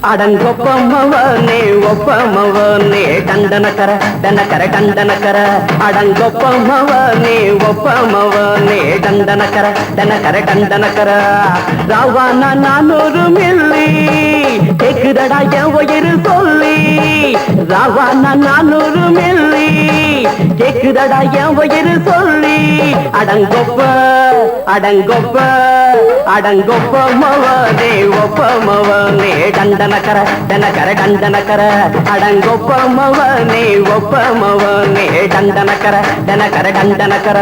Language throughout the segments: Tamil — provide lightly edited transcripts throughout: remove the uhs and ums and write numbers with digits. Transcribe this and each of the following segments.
அடங்கொப்பமவனே ஒப்பமவனே டண்டனக்கர டனக்கர டண்டனக்கர அடங்கொப்பமவனே ஒப்பமவனே டண்டனக்கர டனக்கர டண்டனக்கர ராவானா 400 மில்லி கேக்குதடா என் உயிர் சொல்லி ராவானா 400 மில்லி கேக்குதடா என் உயிர் சொல்லி அடங்கொப்ப அடங்கொப்ப அடங்கொப்பமவனே ஒப்பமவனே டண்டனக்கர டனக்கர டண்டனக்கர அடங்கொப்பமவனே ஒப்பமவனே டண்டனக்கர டனக்கர டண்டனக்கர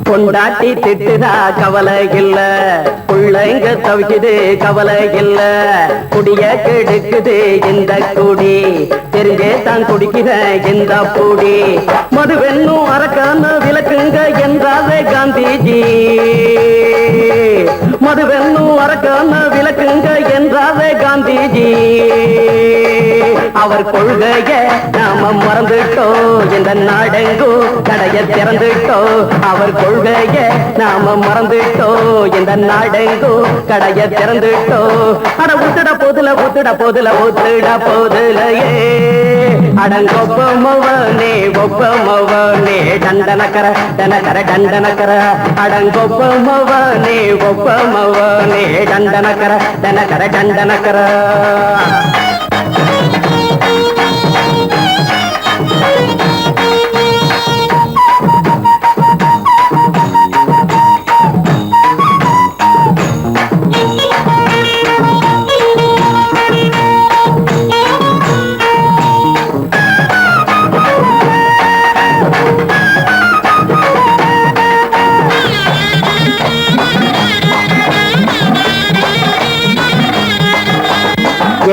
கொண்டாட்டி திட்டுதா கவலை இல்ல புள்ளைங்க தவிக்குது கவலை இல்ல குடிய கெடுக்குது இந்த குடி தெரிஞ்சே தான் குடிக்கிற இந்த பூடி மதுவென்னும் அரக்கான விளக்குங்க என்றாரே காந்திஜி மதுவென்னும் அரக்கான விளக்குங்க என்றாரே காந்திஜி அவர் கொள்கைய நாம மறந்துட்டோம் இந்த நாடெங்கோ கடைய திறந்துட்டோம் அவர் கொள்கைய நாம மறந்துட்டோம் இந்த நாடெங்கோ கடைய திறந்துட்டோம் அட ஊத்துட போதுல ஊத்துட போதுல ஊத்துட போதுலையே அடங்கொப்பமவனே ஒப்பமவனே டண்டனக்கர டனக்கர டண்டனக்கர அடங்கொப்பமவனே ஒப்பமவனே டண்டனக்கர டனக்கர டண்டனக்கர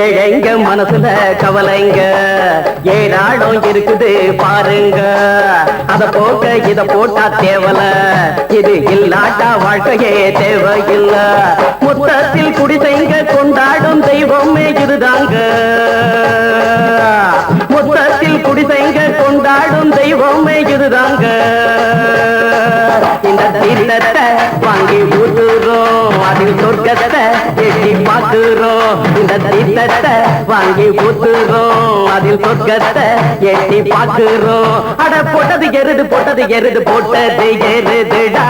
ஏழைங்க மனசுல கவலைங்க ஏராளம் இருக்குது பாருங்க அத போக்க இத போட்டா தேவல இது இல்லாட்டா வாழ்க்கையே தேவையில்ல மொத்தத்தில் குடிசைங்க கொண்டாடும் தெய்வமே இதுதாங்க மொத்தத்தில் குடிசைங்க கொண்டாடும் தெய்வமே இதுதாங்க இந்த தீர்த்தத்தை வாங்கி ஊத்துறோம் அதில் சொர்க்கத்தை எட்டி பார்க்கிறோம் இந்த தீர்த்தத்தை வாங்கி ஊத்துறோம் அதில் சொர்க்கத்தை எட்டி பார்க்கிறோம் அட போட்டது எருது போட்டது எருதுடா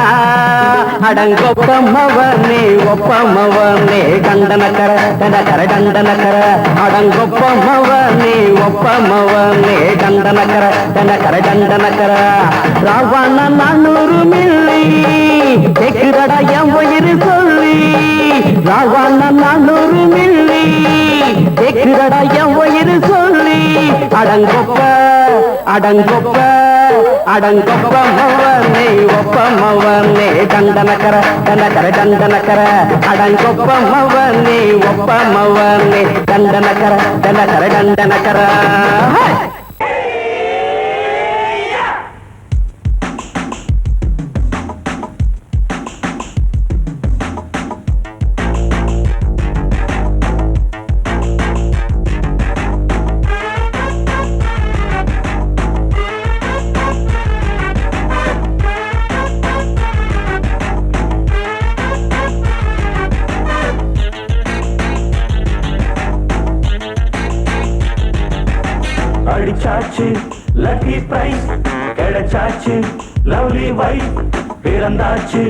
அடங்கொப்பமவனே ஒப்பமவனே டண்டனக்கர டனக்கர டண்டனக்கர அடங்கொப்பமவனே ஒப்பமவனே டண்டனக்கர டனக்கர டண்டனக்கர ராவானா 400 மில்லி கேக்குதடா என் உயிர் சொல்லி ராவானா 400 மில்லி கேக்குதடா என் உயிர் சொல்லி அடங்கொப்ப அடங்கொப்ப அடங்கொப்பமவனே ஒப்பமவனே டண்டனக்கர டனக்கர டண்டனக்கர அடங்கொப்பமவனே ஒப்பமவனே டண்டனக்கர டனக்கர டண்டனக்கர அடிச்சாச்சு லக்கி பிரைஸ் கிடைச்சாச்சு லவ்லி வைஃப் பிறந்தாச்சு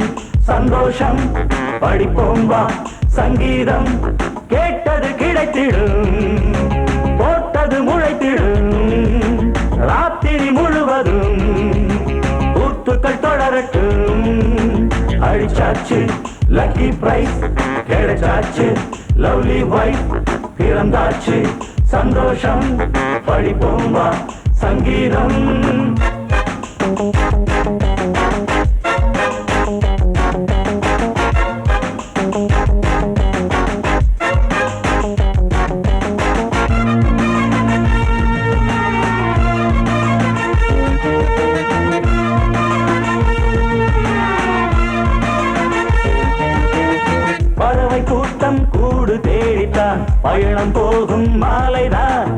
சந்தோஷம் படிப்போம் வா சங்கீதம் கேட்டது கிடைத்திடும் போட்டது முளைத்திடும் ராத்திரி முழுவதும் கூத்துக்கள் தொடரட்டும் அடிச்சாச்சு லக்கி பிரைஸ் கிடைச்சாச்சு லவ்லி வைஃப் பிறந்தாச்சு சந்தோஷம் படிப்போம் வா சங்கீதம் பறவை கூட்டம் கூடு தேடித்தான் பயணம் போகும் மாலைதான்.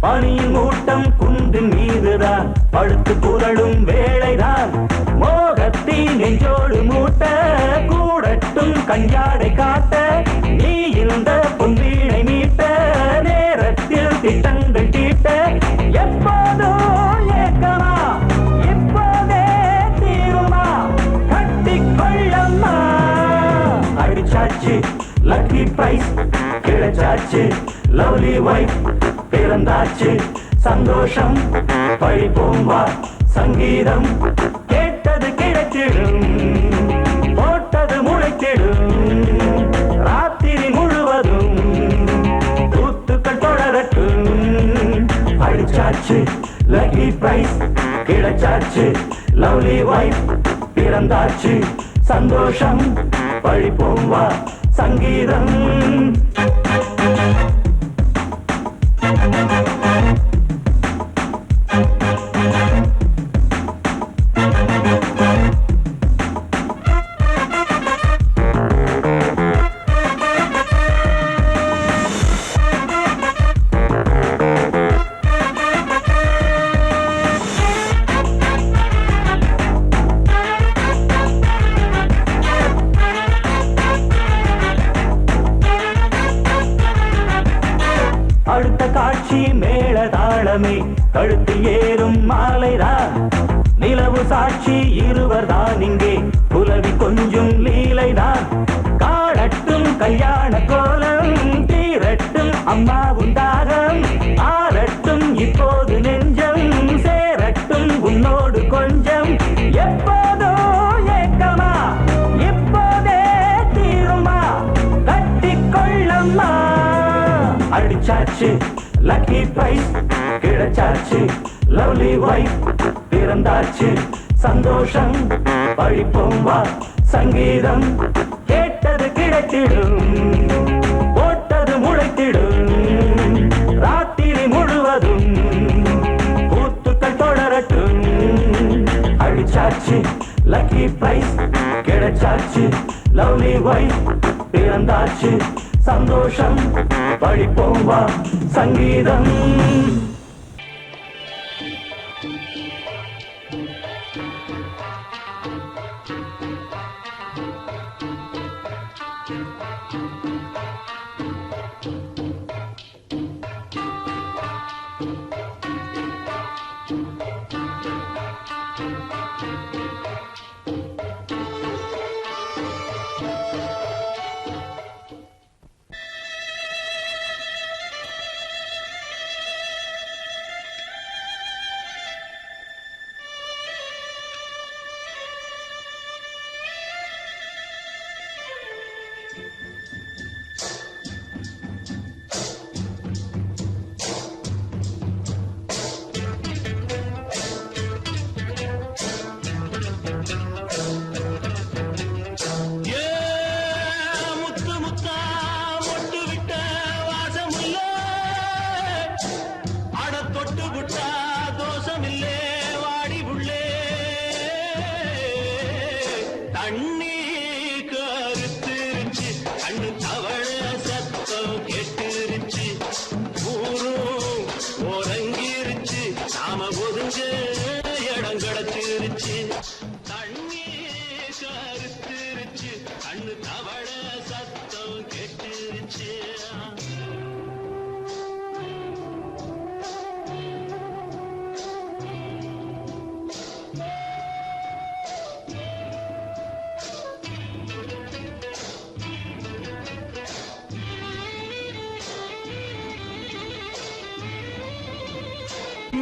பனியின் மூட்டம் குன்றின் மீதுதான் படுத்து புரளும் வேளைதான். மோகத்தி நெஞ்சோடு மூட்ட கூடட்டும் கஞ்சாடை காட்ட நீ இந்த பொன்வீணை மீட்ட நேரத்தில் திட்டங்கள் தீட்ட. எப்போதோ ஏக்கமா இப்போதே தீருமா கட்டிக்கொள்ளம்மா. அடிச்சாச்சு லக்கி பிரைஸ் கிடைச்சாச்சு லவ்லி வைஃப் பிறந்தாச்சு சந்தோஷம் பழிப்போம் வா சங்கீதம். கேட்டது கிடைத்திடும் போட்டது முளைத்திடும் ராத்திரி முழுவதும் தூத்துக்கள் தொடரட்டும். அடிச்சாச்சு லக்கி பிரைஸ் கிடைச்சாச்சு லவ்லி வைஃப் பிறந்தாச்சு சந்தோஷம் பழிப்போம் வா சங்கீதம். அடுத்த காட்சி மேளதாளமே கழுத்தில் ஏறும் மாலைதான். நிலவு சாட்சி இருவர்தான் இங்கே புலவி கொஞ்சும் லீலைதான். காணட்டும் கல்யாண கோலம் தீரட்டும் அம்மா உண்டாகம் ஆரட்டும் இப்போது நெஞ்சம் சேரட்டும் உன்னோடு கொஞ்சம். எப்போதோ ஏக்கமா இப்போதே தீருமா கட்டிக்கொள்ளம்மா. அடிச்சாச்சு லக்கி பிரைஸ் கிடைச்சாச்சு லவ்லி வைஃப் பிறந்தாச்சு சந்தோஷம் பழிப்போம் வா சங்கீதம். கேட்டது கிடைத்திடும் போட்டது முளைத்திடும் ராத்திரி முழுவதும் பூத்துக்கள் தொடரட்டும். அடிச்சாச்சு லக்கி பிரைஸ் கிடைச்சாச்சு லவ்லி வைஃப் பிறந்தாச்சு சந்தோஷம் பழிப்போம் வா சங்கீதம்.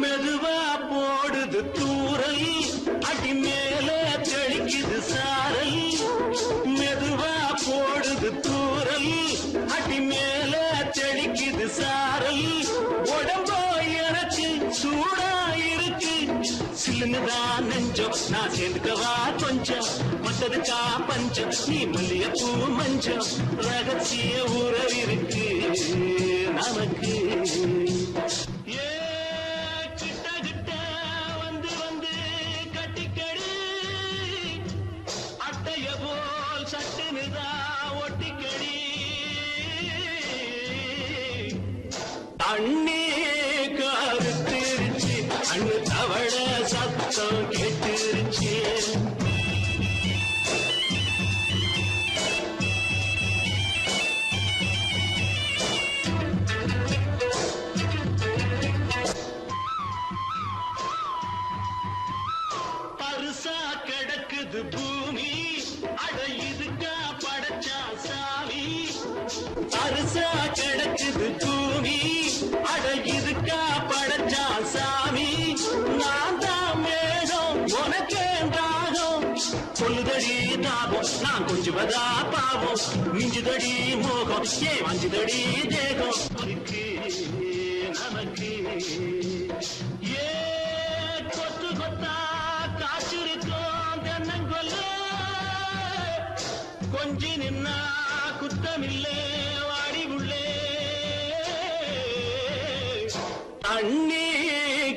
மெதுவா போடுது தூரல் அடி மேல தெளிக்குது சாரல். மெதுவா போடுது தூரல் அடி மேல தெளிக்குது சாரல். உடம்போ எனக்கு சூடா இருக்கு சில்லுன்னுதான் நெஞ்சம் நான் சேர்ந்துக்கவா கொஞ்சம் மத்ததுக்கா பஞ்சம் நீ மல்லிகைப்பூ மஞ்சம் ரகசிய உறவிருக்கு நமக்கு. சட்டுனுதா ஒட்டிக்கடி அண்ணே கருத்திருச்சு அண்ணு தவள சத்தம் கேட்டுருச்சு பருசா கிடக்குது பூமி அட இதுக்கா படைச்சா சாமி பருசா கிடக்குது பூமி அட இதுக்கா படைச்சா சாமி நான் தான் மேகம் உனக்கேண்டாகும் சொல்லுதடி தாபம் நான் கொஞ்சுவதா பாவம் மிஞ்சுதடி மோகம் வஞ்சுதடி தேகம் நமக்கு ஏ கொத்து கொத்தா காற்றிருக்கோம் தென்னங்கொல்ல கொஞ்சி நின்னா குத்தமில்லே வாடி உள்ளே அண்ணே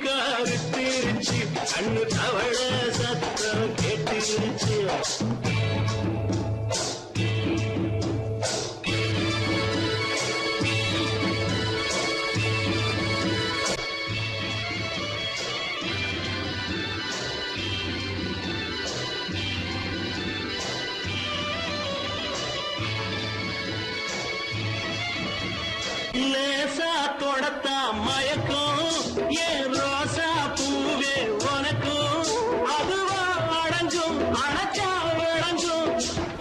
கருத்திருச்சு கண்ணு தவள சத்தம் கேட்டுருச்சு லேசா தொடத்தா மயக்கம் ஏன் ரோசா பூவே உனக்கும் அதுவா அடைஞ்சும் அடைச்சா விளைஞ்சும்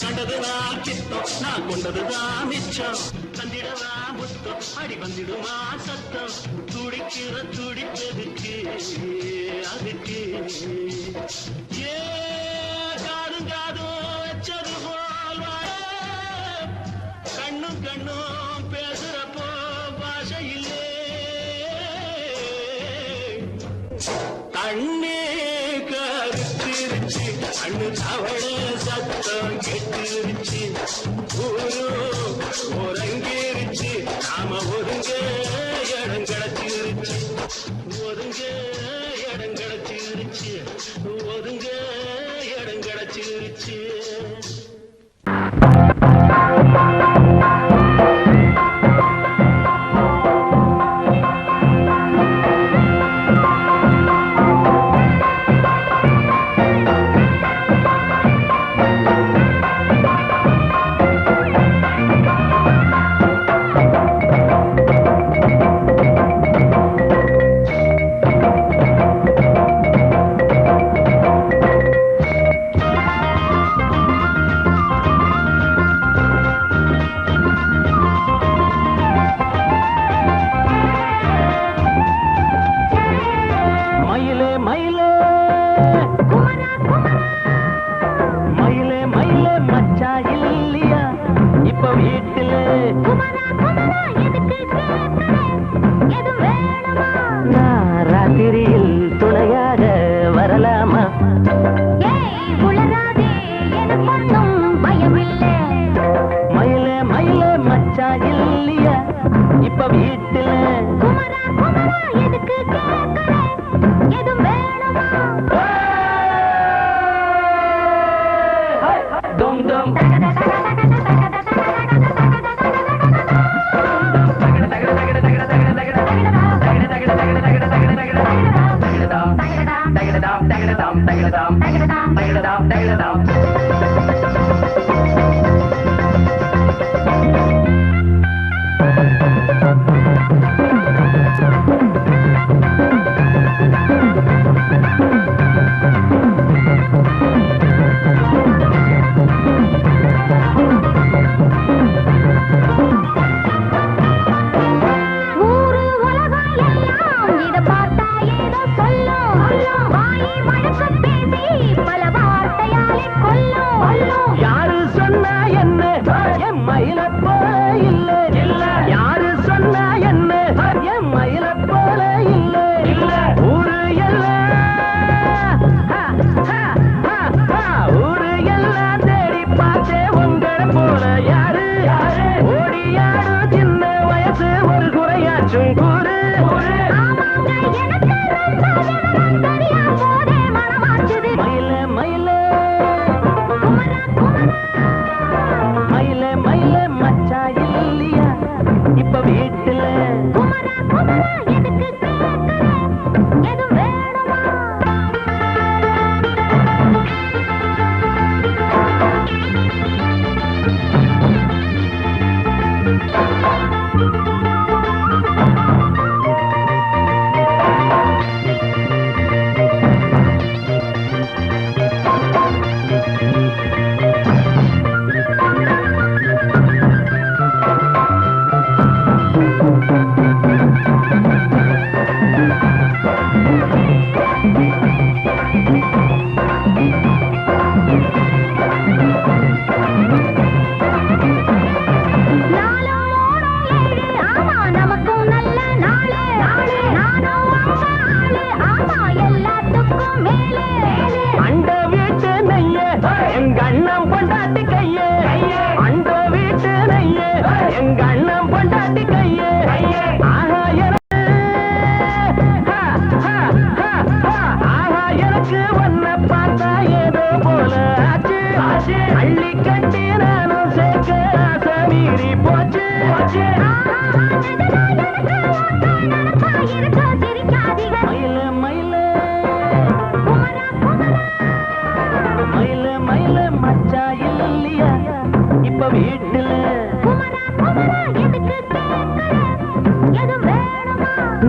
கண்டதுதான் சித்தம் நான் கொண்டதுதான் மிச்சம் தந்திடவா முத்தம் அடி வந்திடுமா சத்தம் துடிக்கிற துடிப்பதுக்கு அதுக்கு ஏ காதும் காதும் வச்சது போல் வாழ கண்ணும் கண்ணும் பேசுறப்போ பாஷை இல்லே கண்ணே கருத்திருச்சு கண்ணு தவள சத்தம் கெட்டுருச்சு ஊரு ஒருங்கிருச்சு நாம ஒருங்க இடம் கிடைச்சிருச்சு ஒருங்க இடம் கிடைச்சிருச்சு ஒருங்க இடம் கிடைச்சிருச்சு ராத்திரியில் துணையாக வரலாமா மயிலே மயிலே மச்சா இல்லையா இப்ப வீட்டுல தும் தும் யாரு சொன்னா என்ன என் மயில போல இல்ல இல்ல யாரு சொன்னா என்ன என் மயில போல இல்ல இல்ல ஊரு எல்லாம் ஊரு எல்லாம் தேடி பார்த்தே உங்களை போல யாரு ஓடி யாரு சின்ன வயசு ஒரு குறையாச்சும் கூறு மயில மயில மயில மயில மச்சா இல்லையா இப்ப வீட்டுல ராத்திரி போச்சு போச்சு மயில மயில மயில மயில மச்சா இல்லையா இப்ப வீட்டுல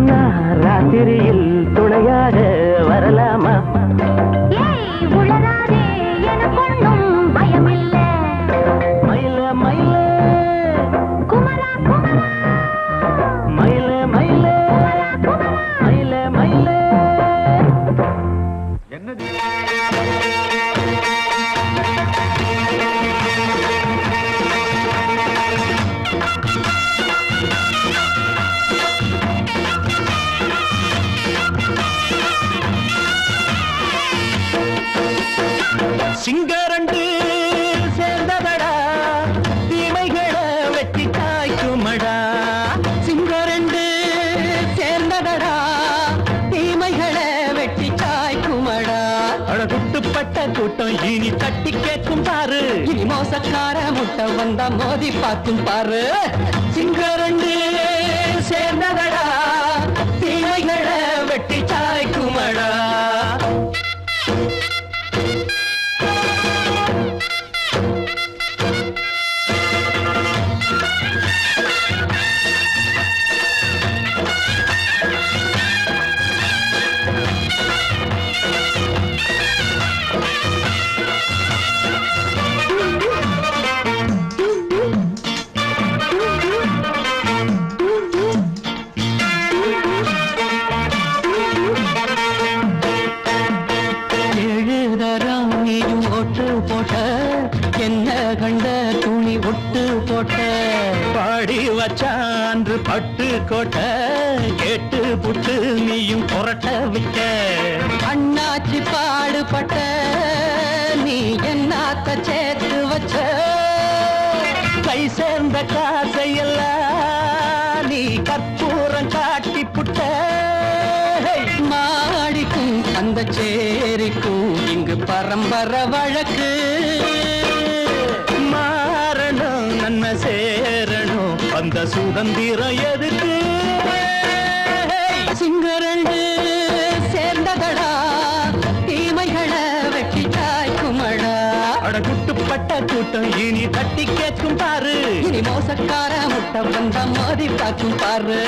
நான் ராத்திரியில் துணையாக வரலாமா மயில மயில மயில மயில மயில மயில என்னது சிங்கரண்டு சேர்ந்ததடா தீமைகளை வெட்டி காய்க்குமடா சிங்கரண்டு சேர்ந்ததடா தீமைகளை வெட்டி காய்க்குமடா அழகுட்டுப்பட்ட கூட்டம் இனி தட்டி கேட்கும் பாரு இனி மோசக்கார முட்டை வந்தா மோதி பார்க்கும் பாரு சிங்கரண்டு சேர்ந்ததடா தீமைகளை வெட்டி காய்க்குமடா வச்சான்று பட்டு கோட்டை கேட்டு புட்டு நீயும் புரட்ட விட்ட அண்ணாச்சி பாடுபட்ட நீ என்னாத்த சேர்த்து வச்ச கை சேர்ந்த காசையெல்லாம் நீ கற்பூரம் காட்டி புட்ட மாடிக்கும் அந்த சேரிக்கும் இங்கு பரம்பரை வழக்கு மாறணும் நன்மை சேரணும் அந்த சுதந்திரம் எதுக்கு சிங்கரண்டு சேர்ந்ததடா தீமைகளை வெட்டி காய்க்குமடா அடகுட்டுப்பட்ட கூட்டம் இனி தட்டி கேட்கும் பாரு இனி மோசக்கார முட்டை வந்தா மோதி பார்க்கும் பாரு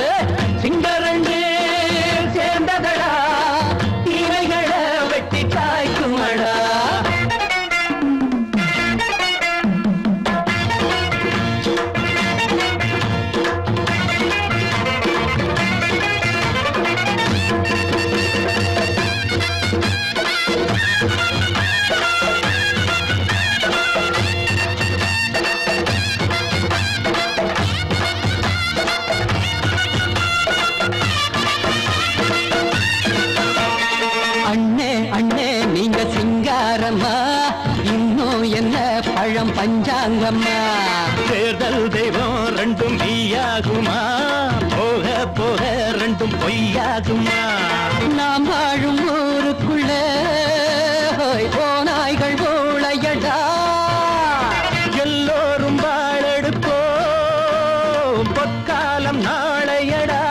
சிங்கரண்டு சேர்ந்ததடா தீமைகளை வெட்டி காய்க்குமடா இன்னும் என்ன பழம் பஞ்சாங்கம்மா தேர்தல் தெய்வம் ரெண்டும் மெய்யாகுமா போக போக ரெண்டும் பொய்யாகுமா நாம் வாழும் ஊருக்குள்ள போனாய்கள் ஊழையடா எல்லோரும் வாழெடுப்போ பொற்காலம் நாளையடா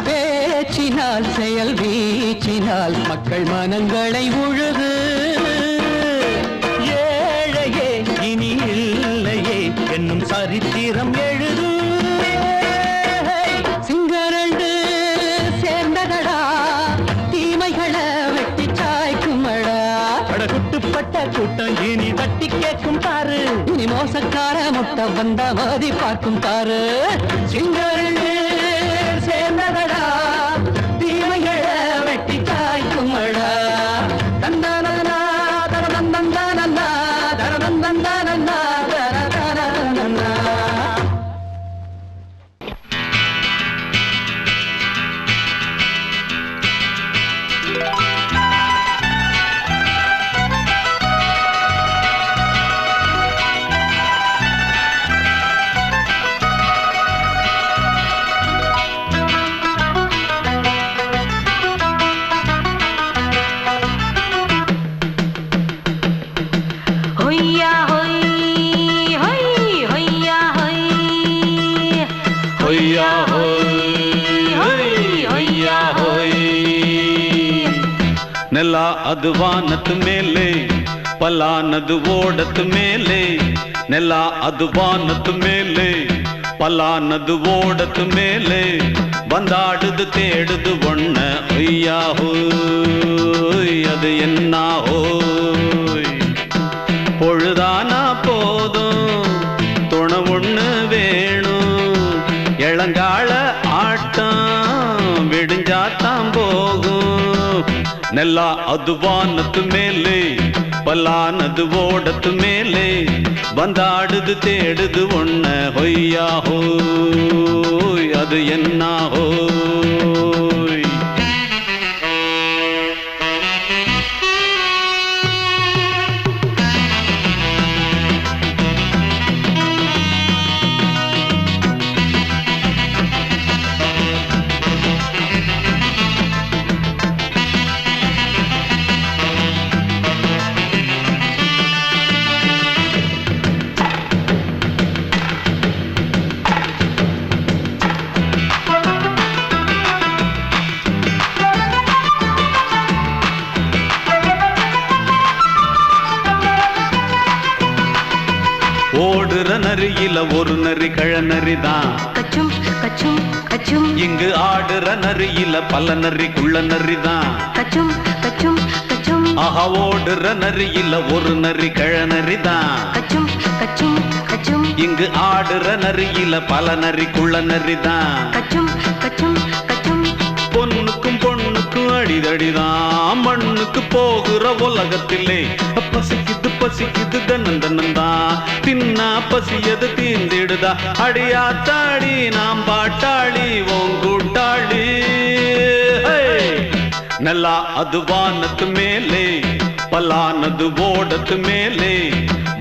பேச்சினால் செயல் வீச்சினால் மக்கள் மனங்களை உழுது ஏழையே இனி இல்லையே என்னும் சரித்திரம் எழுது சிங்கரண்டு சேர்ந்ததடா தீமைகளை வெட்டி சாய்க்குமடா அடகுட்டுப்பட்ட கூட்டம் இனி தட்டி கேட்கும் பாரு இனி மோசக்கார முட்டை வந்தா மோதி பார்க்கும் பாரு சிங்கரண்டு சேர்ந்ததடா தீமைகளை வெட்டி காய்க்குமடா தந்தானா தரதந்தந்தானா தரதந்தந்தானா தரதந்தந்தானா ಅದು ವಾನದ ಮೇಲೆ ಪಲಾನದು ಓಡದ ಮೇಲೆ ನೆಲ ಅದು ವಾನದ ಮೇಲೆ பலானது ஓடத்து மேலே வந்தாடுது தேடுது ஒண்ண ஐயா ஹோய் அது என்ன ஹோய் பொழுதானா போதும் துணை ஒண்ணு வேணும் இளங்கால ஆட்டம் விடிஞ்சாத்தான் போகும் நெல்லா அது வானத்து மேலே பலானது ஓடத்து மேலே வந்தாடுது தேடுது ஒண்ண ஹொய்யா ஹோய் அது என்ன ஹோய் ஓடுற நரியில ஒரு நரி கழநரிதான் கச்சும் கச்சும் கச்சும் இங்கு ஆடுற நரியில பல நரி குள்ள நரிதான் கச்சும் கச்சும் கச்சும் ஆஹா ஓடுற நரியில ஒரு நரி கழநரிதான் கச்சும் கச்சும் கச்சும் இங்கு ஆடுற நரியில பல நரி குள்ள நரிதான் கச்சும் கச்சும் கச்சும் பொண்ணுக்கும் பொண்ணுக்கும் அடிதடிதான் மண்ணுக்கு போகிற உலகத்திலே பசிக்குது பசிக்குது தன்னந்தனந்தான் தின்னா பசியது தீந்திடுதா அடியாத்தாடி நாம் பாட்டாளி ஓங்கூட்டாளி நல்லா அது வானத்து மேலே பலானது ஓடத்து மேலே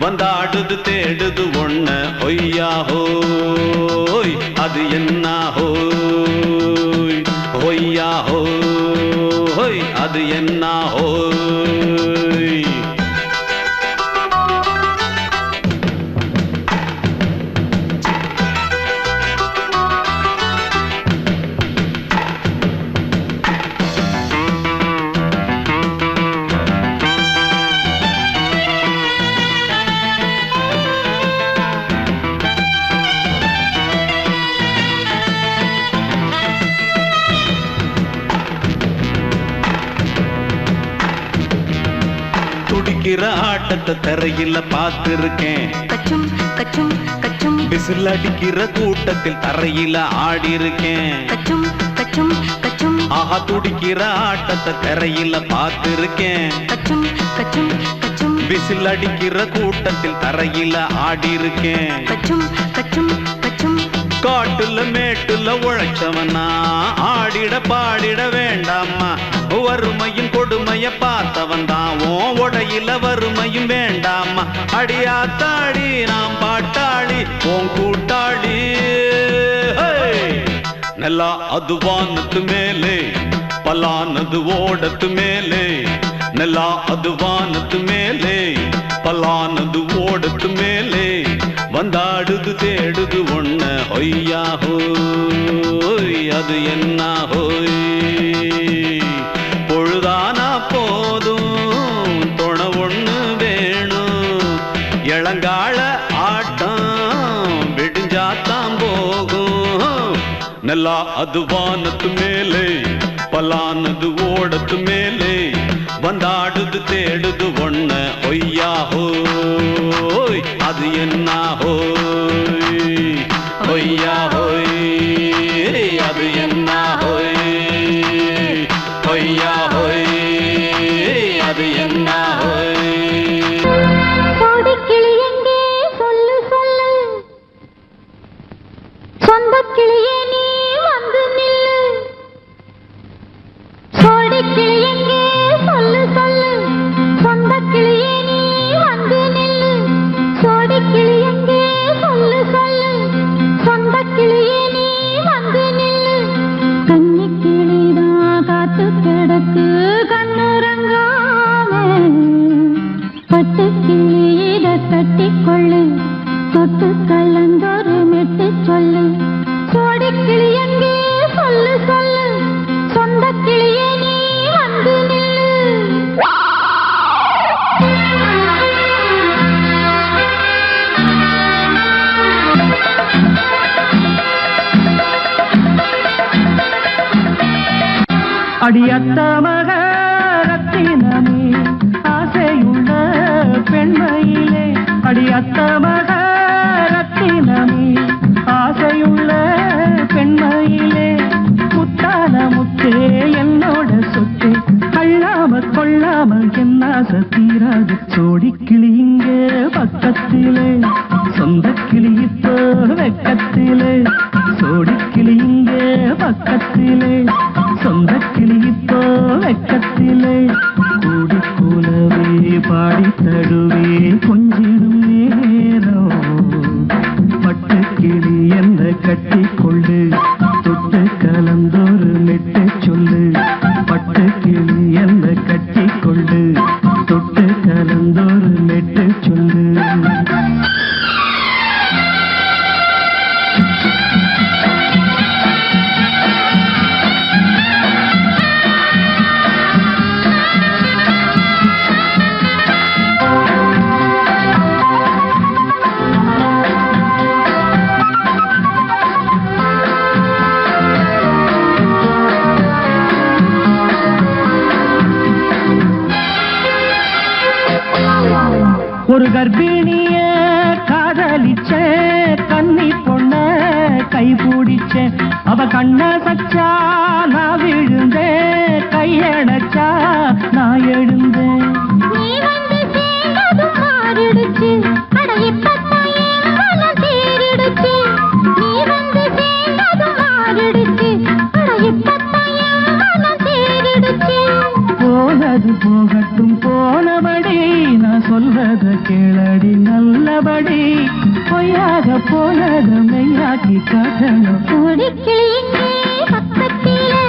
வந்தாடுது தேடுது ஒண்ண ஒய்யா ஹோய் அது என்ன ஹோய் ஒய்யா ஹோய் அது என்ன ஹோய் துடிக்கிற ஆட்டத்தை தரையில பார்த்திருக்கேன் கச்சும் கச்சும் கச்சும் விசில் அடிக்கிற கூட்டத்தில் தரையில ஆடி இருக்கேன் கச்சும் கச்சும் கச்சும் ஆஹா துடிக்கிற ஆட்டத்தை தரையில பார்த்திருக்கேன் கச்சும் கச்சும் கச்சும் விசில் அடிக்கிற கூட்டத்தில் தரையில ஆடி இருக்கேன் கச்சும் கச்சும் கச்சும் காட்டுல மேட்டுல உழைச்சவனா ஆடிட பாடிட வேண்டாமா வறுமையின் கொடுமைய பார்த்தவன் தான் உடையில வறுமையும் வேண்டாமா அடியாத்தாடி நாம் பாட்டாளி ஓன் கூட்டாளி நல்லா அது வானத்து மேலே பலானது ஓடத்து மேலே நல்லா அது வானத்து மேலே பலானது ஓடத்து மேலே வந்தாடுது தேடுது ஒண்ண ஒய்யா ஹோய் அது என்ன ஹோய் பொழுதானா போதும் துணை ஒண்ணு வேணும் இளங்கால ஆட்டம் விடிஞ்சாத்தான் போகும் நல்லா அது வானத்து மேலே பலானது ஓடத்து மேலே வந்தாடுது தேடுது ஒண்ண ஒய்யா ஹோய் அது என்ன ஹோய் ஒய்யா ஹோய் அது என்ன ஹோய் ஒய்யா ஹோய் அது என்ன ஹோய் கோடிக்கிளி எங்கே சொல்லு சொல்லு சொந்த கிளியே நீ வந்து நில்லு கோடிக்கிளி எங்கே சொல்லு சொல்லு சொந்த கிளியே நீ வந்து நில்லு கோடிக்கிளி எங்கே சொல்லு சொல்லு சொந்த கிளியே நீ வந்து நில்லு கன்னி கிளிதான் காத்து கிடக்கு கண்ணுறங்காம பட்டு கிளி இத கட்டிக்கொள்ளு தொட்டு கலந்தொரு மெட்டு சொல்லு சோடி அடியத்த மக ரத்தினமே ஆசையுள்ள பெண்மையிலே அடியத்த மக ரத்தினமே ஆசையுள்ள பெண்மையிலே முத்தான முத்தே என்னோட சொத்து அள்ளாம கொள்ளாம என்ன தீராது சோடி கிளி இங்க பக்கத்திலே சொந்த கிளி இப்போ வெக்கத்திலே சோடி கிளி இங்க பக்கத்திலே சொந்த கிளி இப்போ வெக்கத்திலே கூடி கூலவே பாடி தடுவே கொஞ்சிடும் நேரம் பட்டு கிளி என்ன கட்டி கொண்டு தொட்டு கலந்தொரு மெட்டு சொல்லு பட்டு கிளி என்ன கட்டி கொண்டு தொட்டு கலந்தொரு மெட்டு சொல்லு ஒரு கர்ப்பிணிய காதலிச்ச கன்னி பொண்ண கை பிடிச்ச அவ கண்ண சச்சா நான் விழுந்தேன் கையடைச்சா நான் எழுந்தேன் நீ வந்து சேர்ந்ததும் மாறிடுச்சு அட இப்பத்தான் என் மனம் தேறிடுச்சு நீ வந்து சேர்ந்ததும் மாறிடுச்சு அட இப்பத்தான் என் மனம் தேறிடுச்சு போனது போகட்டும் போனபடி நான் சொல்றத கேளடி நல்லபடி பொய்யாக போனது மெய்யாக்கி காட்டணும் கோடி கிளி இங்கே பக்கத்திலே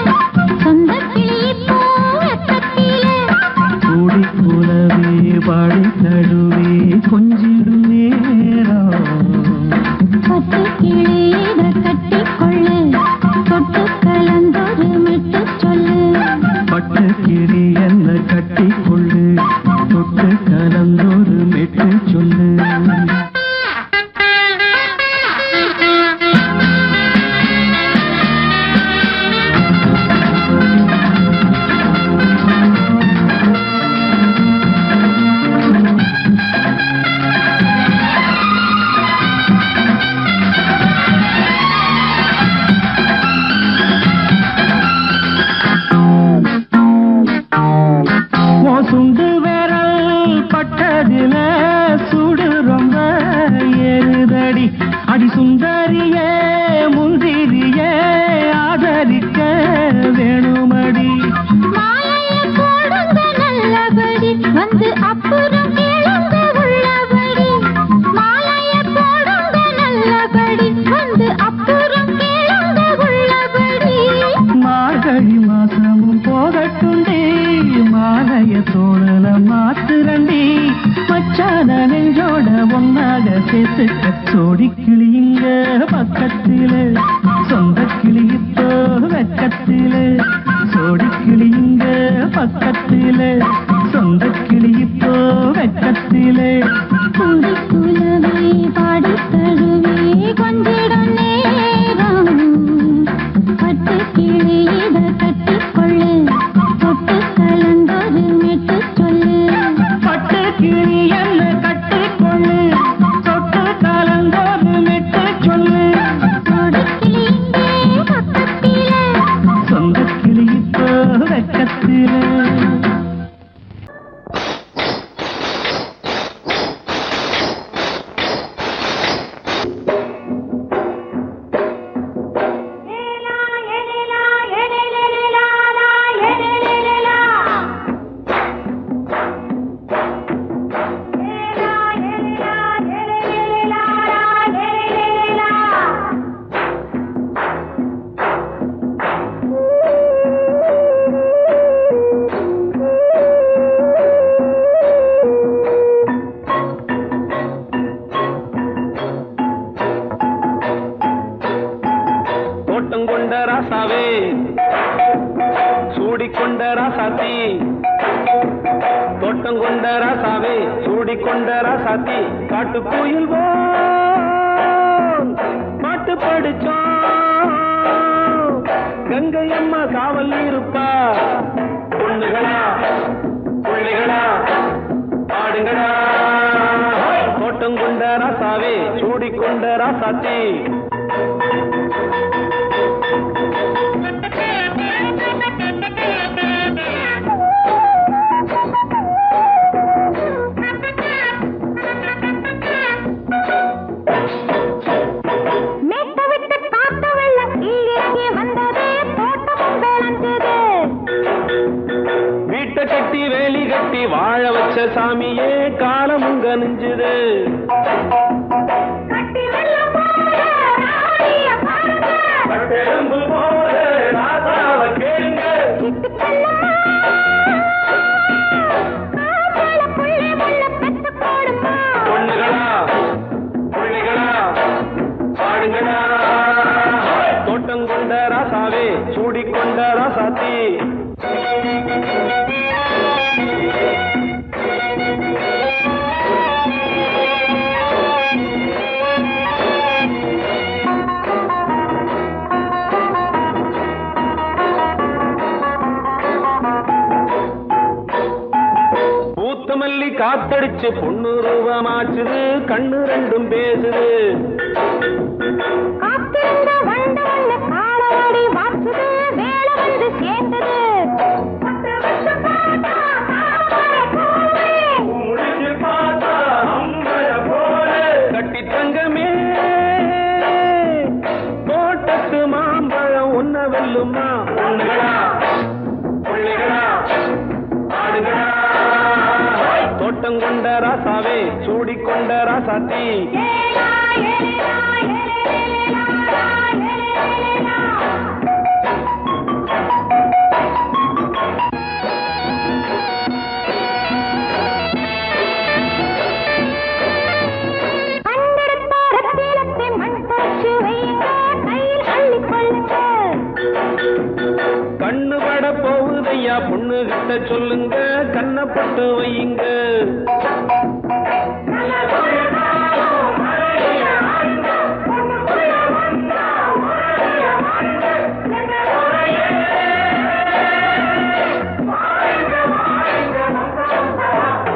சொந்த கிளி இப்போ வெக்கத்திலே கூடி கூலவே பாடி தடுவே கொஞ்சிடும் நேரம் பட்டு கிளி இத கட்டிக்கொள்ளு தொட்டு கலந்தொரு மெட்டு சொல்லு பட்டு கிளி என்ன கட்டி கொள்ளு தொட்டு கலந்தொரு மெட்டு சொல்லு சுண்டு விரல் பட்டதில சுடு ரொம்ப ஏறுதடி அடி சுந்தரியே முந்திரியே ஆதரிக்க வேணுமடி மாலைய போடுங்க நல்லபடி வந்து அப்புறம் கேளுங்க உள்ளபடி மாலைய போடுங்க நல்லபடி வந்து அப்புறம் கேளுங்க உள்ளபடி மார்கழி மாசமும் போகட்டுண்டி மாலைய தோழல மாத்துரண்டி மச்சான நெஞ்சோட ஒன்னாக சேர்த்துக்க சோடி கிளிங்க பக்கத்திலே சொந்த கிளி இப்போ வெக்கத்திலே சோடி கிளிங்க பக்கத்திலே சொந்த கிளி இப்போ வெக்கத்திலே குண்டி குலவே பாடி தழுவே கொஞ்சிடும் நேரம் பட்டு கிளி இத கட்டிக்கொள்ளு தொட்டு கலந்தொரு மெட்டு சொல்லு பட்டு கிளி என்ன கட்டி கொள்ளு தொட்டு கலந்தொரு மெட்டு சொல்லு கோடி கிளி இங்கே பக்கத்திலே சொந்த கிளி இப்போ வெக்கத்திலே தோட்டங்கொண்ட ராசாவே சூடிக்கொண்ட ராசாத்தி தோட்டங்கொண்ட ராசாவே சூடிக்கொண்ட ராசாத்தி காட்டு கோயில் பாட்டு படிச்சோம் கங்கை அம்மா காவல் இருப்பா பொண்ணுகளா பிள்ளைகளா ஆடுங்களா தோட்டம் கொண்ட ராசாவே சூடிக்கொண்ட ராசாத்தி வீட்டை கட்டி வேலி கட்டி வாழ வச்ச சாமியே காலமும் கனிஞ்சுது பொண்ணுகளா பிள்ளைகளா ஆடுங்களா தோட்டம் கொண்ட ராசாவே சூடிக்கொண்ட ராசாத்தி பூத்தமல்லி காத்தடிச்சு பொண்ணு ரூபமாச்சுது கண்ணு ரெண்டும் பேசுது கட்டி தங்கமே தோட்டத்து மாம்பழம் உன்ன வெல்லுமா பொண்ணுகளா பிள்ளைகளா ஆடுகளா தோட்டம் கொண்ட ராசாவே சூடிக்கொண்ட ராசாத்தி கண்ணு பட போகுதையா பொண்ணு கிட்ட சொல்லுங்க கண்ணப்பட்டு வையுங்க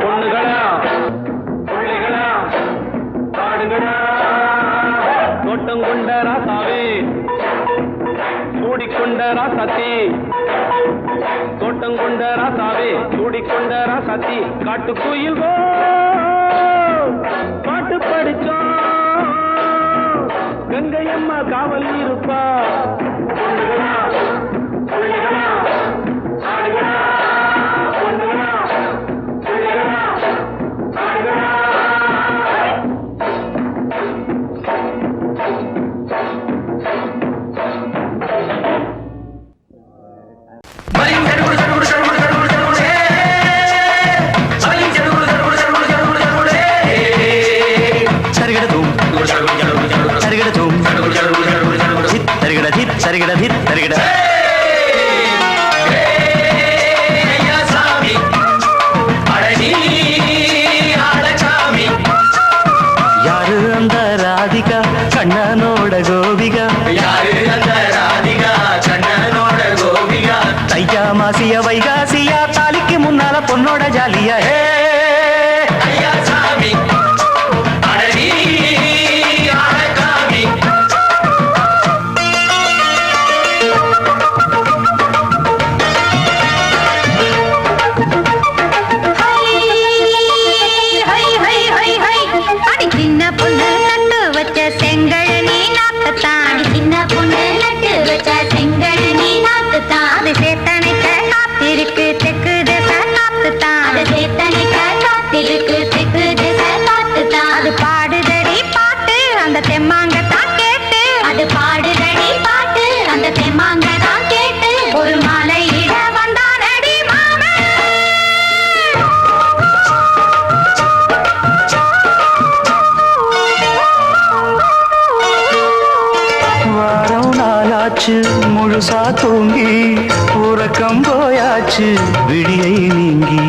பொண்ணுகளா பிள்ளைகளா ஆடுங்களா தோட்டம் கொண்ட ராசாவே சூடிக்கொண்ட ராசாத்தி தோட்டம் கொண்ட ராசாவே சூடிக்கொண்ட ராசாத்தி காட்டுக்குயில் பாட்டு படிச்சோம் கங்கையம்மா காவல் இருப்பா பொண்ணுகளா பிள்ளைகளா ஆடுகளா பொண்ணுகளா பிள்ளைகளா ஆடுகளா யாரு அந்த ராதிகா கண்ணனோட கோபிகா யாரு அந்த ராதிகா கண்ணனோட கோபிகா தையா மாசிய வைகாசியா தாலிக்கு முன்னால பொண்ணோட ஜாலியா ஐயா சாமி அடடி ஆடகாமி சின்ன பொண்ணு நட்டு வச்ச செங்கல் நீ நாத்துத்தான் சின்ன பொண்ணு நட்டு வச்ச செங்கல் நீ நாத்துத்தான் அது சேத்தனைக்க காத்திருக்கு தெற்கு திசை காத்துத்தான் அது சேத்தனைக்க காத்திருக்கு தெற்கு திசை காத்துத்தான் அது பாடுதடி பாட்டு அந்த தெம்மாங்கத்தான் கேட்டு அது பாடுதடி பாட்டு அந்த தெம்மாங்கத்தான் கேட்டு ஒரு மாலை இட வந்தானடி மாமே வாரம் நாளாச்சு முழுசா தூங்கி உறக்கம் போயாச்சு விடியை நீங்கி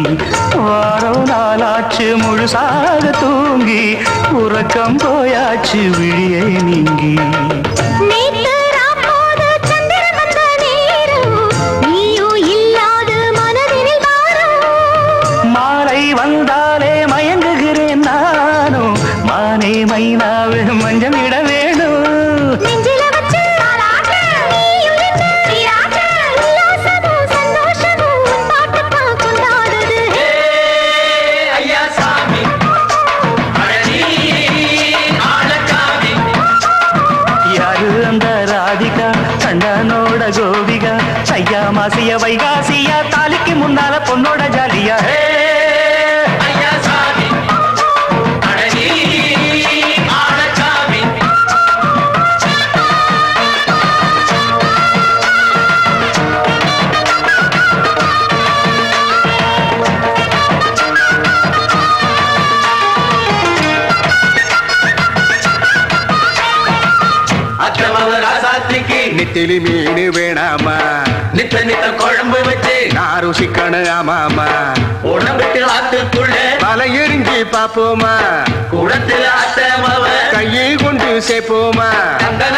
வாரம் நாளாச்சு முழுசாக தூங்கி உறக்கம் போயாச்சு விடியை நீங்கி நேத்து ராப்போது சந்திரன் வந்த நேரம் நீயும் இல்ல மாசிய வைகாசியா தாலிக்கு முன்னால பொண்ணோட ஜாலியா ஐயா சாமி அடனி ஆளச்சாமி அக்கிரமவ ராசாத்திக்கு நெத்திலி மீன் வேணாமா நித்த நித்த குழம்பு வச்சு நான் ருசிக்கணும் ஆமாமா உடம்பிட்டு ஆத்துக்குள்ள பல எரிஞ்சு பாப்போமா குடத்துல அத்தமவ கையை கொண்டு சேர்ப்போமா தந்தன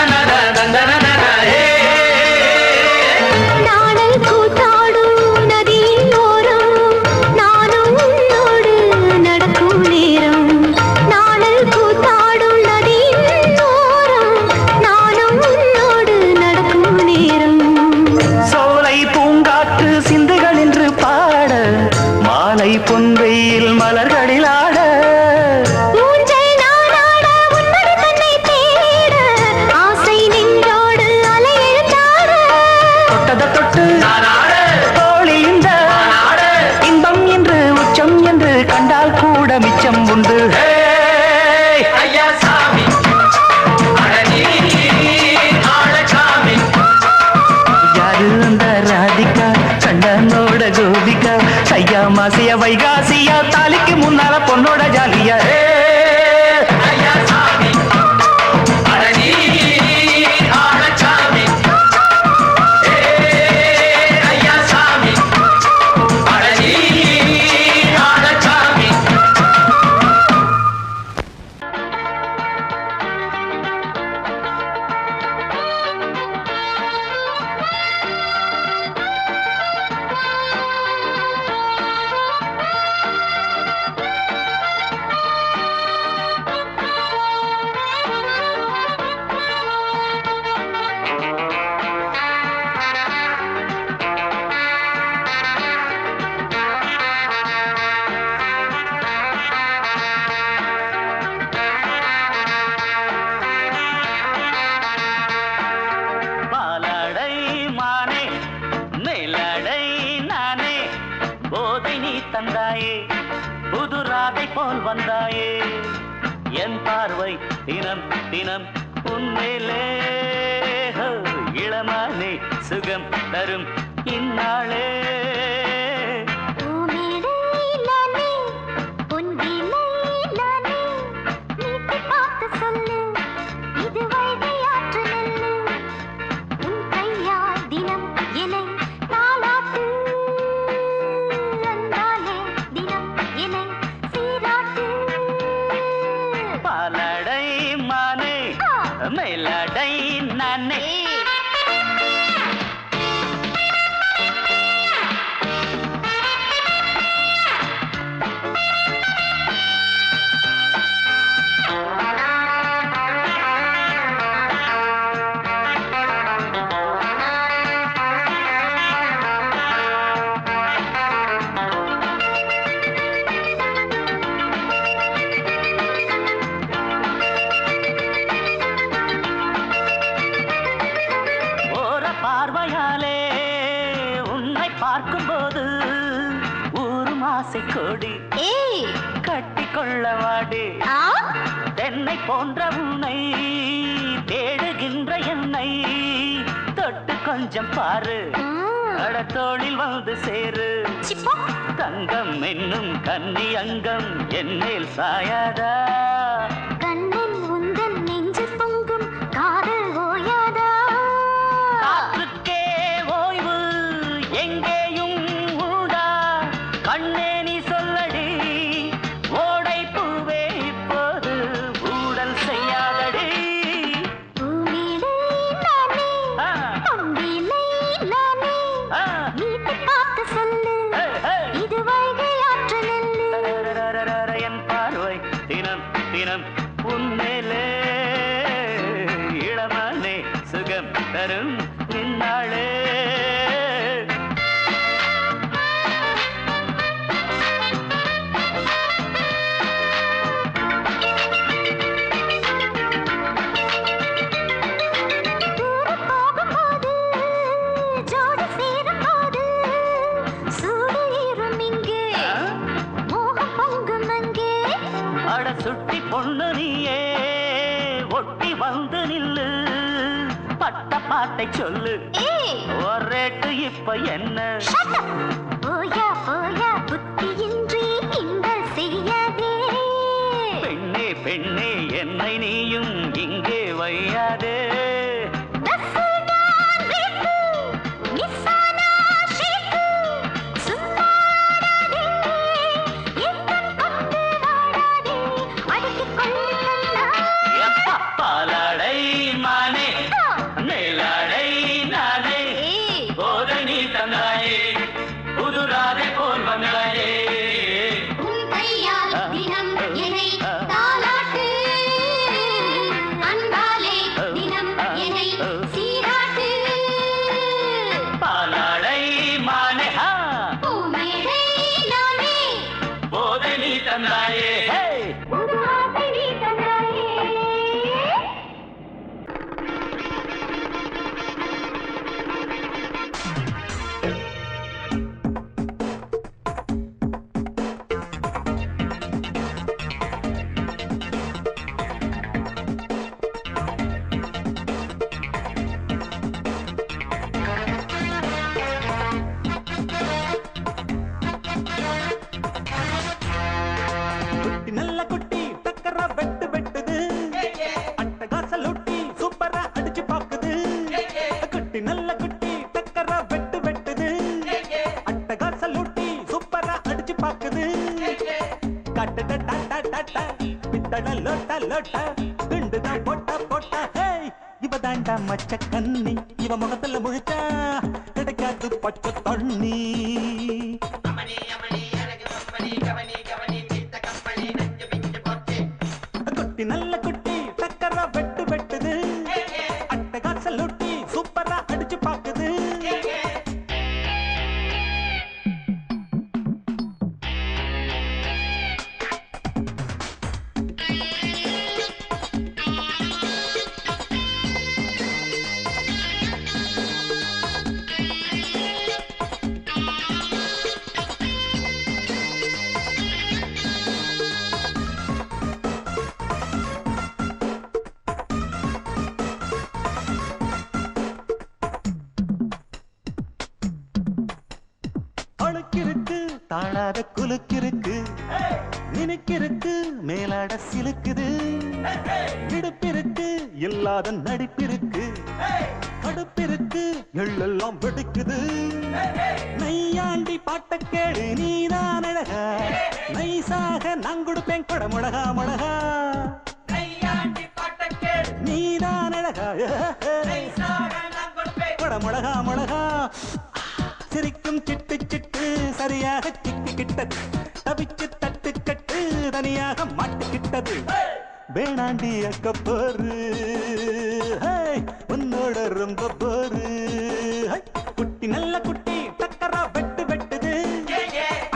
தந்தன நாடல் கூத்தாடும் நதியின் ஓரம் நானும் உன்னோடு நடக்கும் நேரம் நாடல் கூத்தாடும் நதியின் ஓரம் நானும் உன்னோடு நடக்கும் நேரம் சோலை பூங்காற்று சிந்துகள் என்று பாட மாலை பொன்வெயில் மலர்களில் ஆட ஊஞ்சல் நானாட உன்மடி தன்னை தேட ஆசை நின்றோடு அலை எழுந்தாட தொட்டத தொட்டு நானாட தோழி இந்த நானாட இன்பம் என்று உச்சம் என்று கண்டால் கூட மிச்சம் உண்டு ஐயா சாமி அடனி ஆளச்சாமி யாரு அந்த ராதிகா கண்டனோட கோபிகா ஐயா மாசிய வைகாசியா தாலிக்கு முன்னால பொண்ணோட ஜாலியா ஐயா சாமி அடனி ஆளச்சாமி ஐயா சாமி அடனி ஆளச்சாமி பாலாடை மானே மேலாடை நானே போதை நீ தந்தாயே புது ராதை போல் வந்தாயே என் பார்வை தினம் தினம் உன்மேலே ஹோ, இளமானே சுகம் தரும் இந்நாளே பூமேடை நானே பொன்வீணை நானே நீட்டி பார்த்து சொல்லு இது வைகையாற்று நெல்லு உன் கையால் தினம் என்னை தாலாட்டு அந்தாலே தினம் என்னை சீராட்டு பாலாடை மானே மேலாடை நானே ஓர பார்வையாலே உன்னை பார்க்கும்போது ஊரு மாசை கொடி ஏய் கட்டி கொள்ள வாடி ஆ தென்னை போன்ற உன்னை தேடுகின்ற என்னை தொட்டு கொஞ்சம் பாரு அடத்தோளில் வந்து சேரு சிப்பா தங்கம் என்னும் கன்னி அங்கம் என் மேல் சாயாதா கண்ணன் உந்தன் நெஞ்சு பொங்கும் காதல் ஓயாதா காற்றுக்கே ஓய்வு எங்கேயும் உண்டா கண்ணே நீ சொல்லடி ஓடை பூவே இப்போது ஊடல் செய்யாதடி பூமேடை நானே ஆ, பொன்வீணை நானே ஆ, நீட்டி பார்த்து சொல்லு ஹே, ஹே. இது வைகையாற்று நெல்லு ரரரரரர, என் பார்வை தினம் தினம் உன்மேலே இளமானே சுகம் தரும் நின்னாளே தூரம் போகும்போது ஜோடி சேரும்போது நில்லு பட்ட பாட்டை சொல்லு ஒரு ரேட்டு இப்ப என்ன போயா போயா புத்தியின்றி கிண்டல் செய்யாதே பெண்ணே பெண்ணே என்னை நீயும் இங்கே வையாதே பாலாடை மானே மேலாடை நானே போதை நீ தந்தாயே புதுராதை போல் வந்தாயே உன் கையால் தினம் என்னை தாலாட்டு அன்பாலே தினம் என்னை சீராட்டு பாலாடை மானே பூமேடை நானே போதை நீ தந்தாயே புது ஆசை நீ தந்தாயே குட்டி நல்ல குட்டி டக்கரா வெட்டு வெட்டுது அட்டகாசலூட்டி சூப்பரா அடிச்சு பாக்குது குட்டி நல்ல குட்டி டக்கரா வெட்டு வெட்டுது அட்டகாசலூட்டி சூப்பரா அடிச்சு பாக்குது கட்ட டாட்டா டாட்டா பித்தட லோட்டா லோட்டா துண்டுதான் போட்டா போட்டா ஹேய் இவ தாண்டா மச்ச கண்ணி இவ முகத்துல முழிச்சா கிடைக்காது பச்சை தண்ணி குட்டி நல்ல குட்டி டக்கரா வெட்டு வெட்டுது அட்டகாசலூட்டி சூப்பரா அடிச்சு பாக்குது அழுக்கிருக்கு தாழாத குலுக்கிருக்கு நினைக்கிருக்கு மேலாட சிலுக்குது விடுப்பிருக்கு இல்லாத நடிப்பிருக்கு கடுப்பிருக்கு எள்ளெல்லாம் வெடிக்குது நையாண்டி பாட்ட கேடு நீதான் அழகா நைசாக நான் கொடுப்பேன் கொட முழகா முழகா நீதான் அழகா கொட முழகா முழகா சிரிக்கும் சிட்டு சிட்டு சரியாக சிக்கிக்கிட்டது தவிச்சு தட்டு கட்டு தனியாக மாட்டிக்கிட்டது வேணாண்டி அக்க போரு உன்னோட ரொம்ப போரு குட்டி நல்ல குட்டி டக்கரா வெட்டு வெட்டுது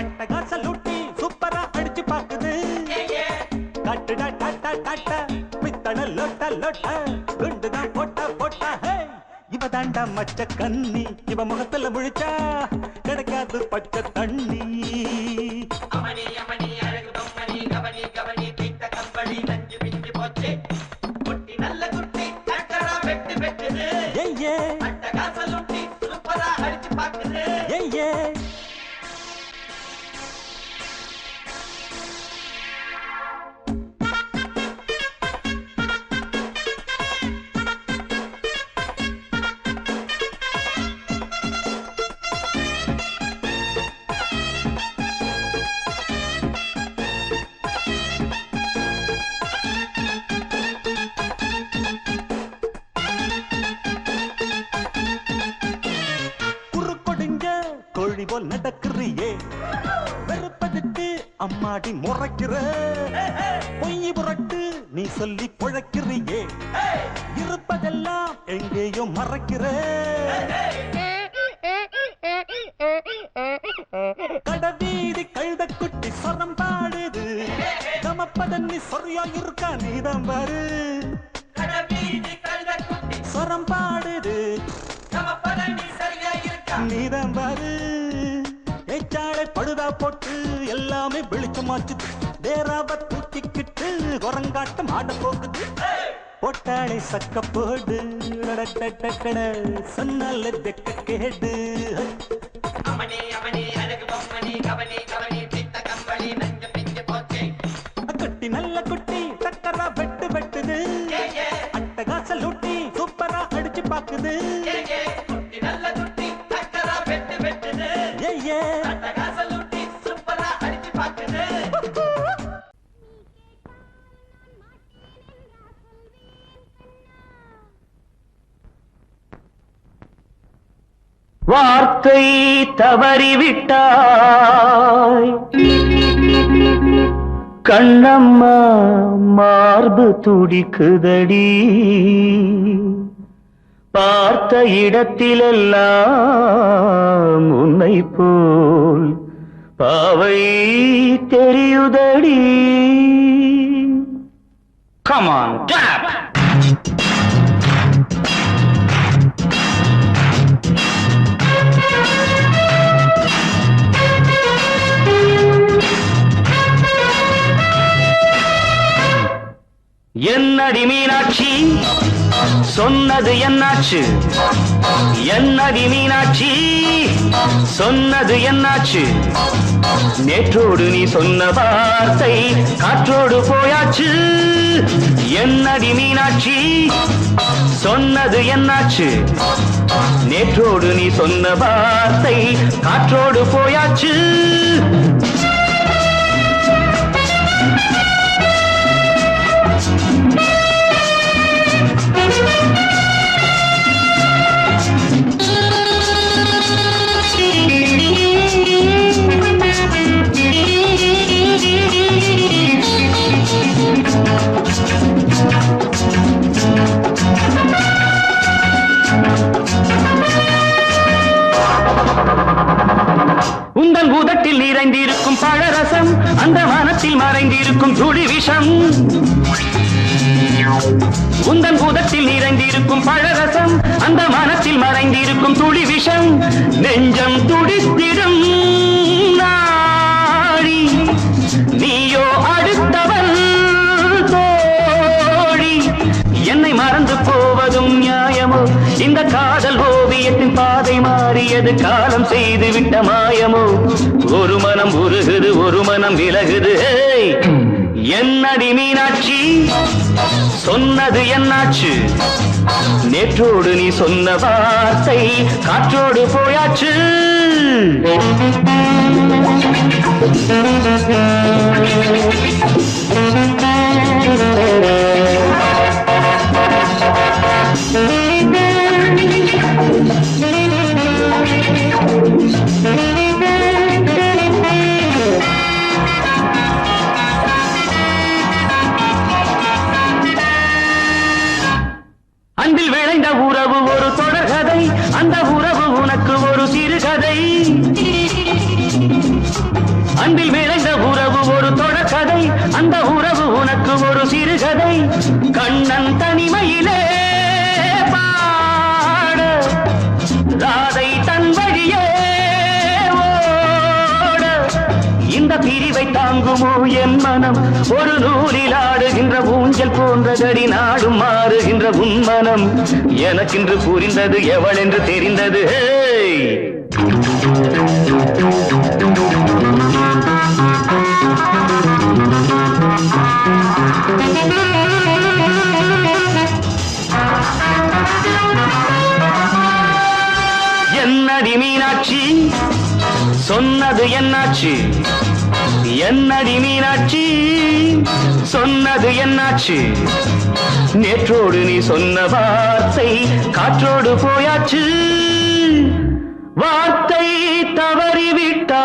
அட்டகாசலூட்டி சூப்பரா அடிச்சு பாக்குது காட்டுடா டாட்டா டாட்டா பித்தள லோட்டா லோட்டா குண்டுதான் போட்டா போட்டா இவ தாண்டா மச்ச கண்ணி இவ முகத்துல முழிச்சா கிடைக்காது பச்சை தண்ணி அமணி அமணி அழகு பொம்மணி கவனி கவனி பித்த கம்பளி நஞ்சு பிஞ்சு போச்சு குட்டி நல்ல குட்டி டக்கரா வெட்டு வெட்டுது ஏய்யே அட்டகாசலூட்டி சூப்பரா அடிச்சு பாக்குது ஏய்யே கோழி போல் நடக்கிறியே வெறுப்பதுக்கு அம்மாடி முறைக்கிற பொய் புரட்டு நீ சொல்லி பொழைக்கிறியே இருப்பதெல்லாம் எங்கேயோ மறைக்கிற கடவீதி கழுத குட்டி சொரம் பாடுது கமப்பதன்னி சொரியா இருக்கா நீதான் பாரு சொரம் பாடுது நீதான் பாரு ஏச்சாளை பழுதா போட்டு எல்லாமே வெளிச்சமாச்சு தேராவ தூக்கிக்கிட்டு குரங்காட்டம் ஆட போகுது போட்டாளை சக்க போடு சொன்னால தெக்க கேடு அமணி அமணி அழகு பொம்மணி கவனி கவனி பித்த கம்பளி நஞ்சு பிஞ்சு போச்சே குட்டி நல்ல குட்டி டக்கரா வெட்டு வெட்டுது அட்டகாச லூட்டி சூப்பரா அடிச்சு பாக்குது குட்டி நல்ல குட்டி டக்கரா வெட்டு வெட்டுது அட்டகாச லூட்டி சூப்பரா அடிச்சு பாக்குது வார்த்தை தவறிவிட்டாய் கண்ணம்மா மார்பு துடிக்குதடி பார்த்த இடத்திலெல்லாம் உன்னை போல் பாவை தெரியுதடி Come on, tap! என்னடி மீனாட்சி சொன்னது என்னாச்சு என்னடி மீனாட்சி சொன்னது என்னாச்சு நேற்றோடு நீ சொன்ன வார்த்தை காற்றோடு போயாச்சு என்னடி மீனாட்சி சொன்னது என்னாச்சு நேற்றோடு நீ சொன்ன வார்த்தை காற்றோடு போயாச்சு உந்தன் உதட்டில் நிறைந்திருக்கும் பழரசம் அந்த மனத்தில் மறைந்திருக்கும் துளி விஷம் உந்தன் உதட்டில் நிறைந்திருக்கும் பழரசம் அந்த மனத்தில் மறைந்திருக்கும் துளி விஷம் நெஞ்சம் துடித்திடும் நாடி நீயோ அடுத்தவன் தோழி என்னை மறந்து போவதும் நியாயமோ இந்த காதல் ஓவியத்தின் பாதை மாறியது காலம் செய்து விட்ட மாயமோ ஒரு மனம் உருகுது ஒரு மனம் விலகுது என்னடி மீனாட்சி சொன்னது என்னாச்சு நேற்றோடு நீ சொன்ன வார்த்தை காற்றோடு போயாச்சு அன்பில் விளைந்த உறவு ஒரு தொடர்கதை அந்த உறவு உனக்கு ஒரு சிறுகதை அன்பில் விளைந்த உறவு ஒரு தொடர்கதை அந்த உறவு உனக்கு ஒரு சிறுகதை கண்ணன் தனிமையிலே பாட ராதை தன் வழியே ஓட இந்த பிரிவை தாங்குமோ என் மனம் ஒரு நூலில் ஆடுகின்ற ஊஞ்சல் போன்றதடி நாடும் மாறுகின்ற உன்மனம் எனக்கென்று புரிந்தது எவள் என்று தெரிந்தது என்னடி மீனாட்சி சொன்னது என்னாச்சு என்னடி மீனாட்சி சொன்னது என்னாச்சு நேற்றோடு நீ சொன்ன வார்த்தை காற்றோடு போயாச்சு வார்த்தை தவறிவிட்டாய்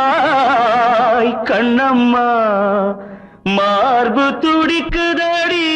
கண்ணம்மா மார்பு துடிக்குதடி